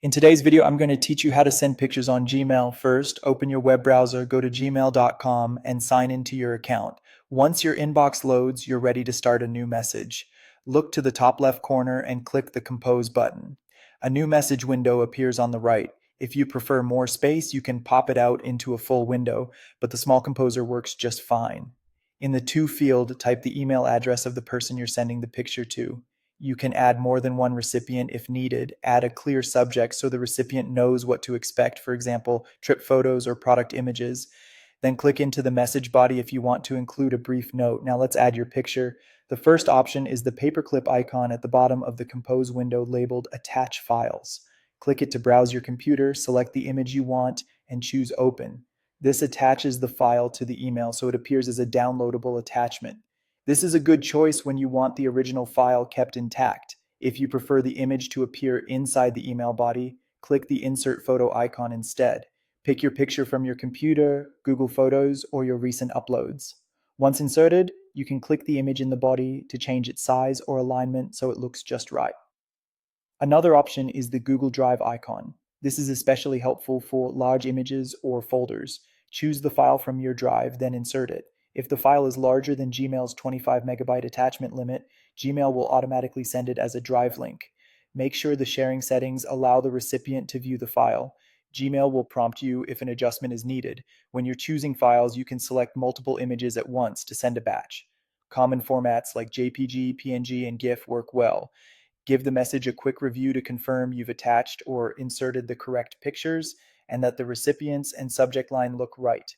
In today's video, I'm going to teach you how to send pictures on Gmail. First, open your web browser, go to gmail.com, and sign into your account. Once your inbox loads, you're ready to start a new message. Look to the top left corner and click the Compose button. A new message window appears on the right. If you prefer more space, you can pop it out into a full window, but the small composer works just fine. In the To field, type the email address of the person you're sending the picture to. You can add more than one recipient if needed. Add a clear subject so the recipient knows what to expect, for example, trip photos or product images. Then click into the message body if you want to include a brief note. Now let's add your picture. The first option is the paperclip icon at the bottom of the Compose window labeled Attach Files. Click it to browse your computer, select the image you want, and choose Open. This attaches the file to the email so it appears as a downloadable attachment. This is a good choice when you want the original file kept intact. If you prefer the image to appear inside the email body, click the Insert Photo icon instead. Pick your picture from your computer, Google Photos, or your recent uploads. Once inserted, you can click the image in the body to change its size or alignment so it looks just right. Another option is the Google Drive icon. This is especially helpful for large images or folders. Choose the file from your drive, then insert it. If the file is larger than Gmail's 25 megabyte attachment limit, Gmail will automatically send it as a drive link. Make sure the sharing settings allow the recipient to view the file. Gmail will prompt you if an adjustment is needed. When you're choosing files, you can select multiple images at once to send a batch. Common formats like JPG, PNG, and GIF work well. Give the message a quick review to confirm you've attached or inserted the correct pictures and that the recipients and subject line look right.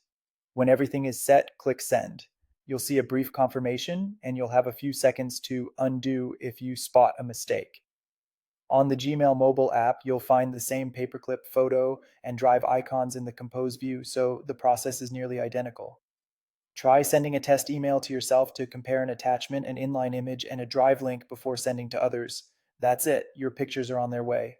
When everything is set, click Send. You'll see a brief confirmation and you'll have a few seconds to undo if you spot a mistake. On the Gmail mobile app, you'll find the same paperclip photo and drive icons in the Compose view, so the process is nearly identical. Try sending a test email to yourself to compare an attachment, an inline image, and a drive link before sending to others. That's it, your pictures are on their way.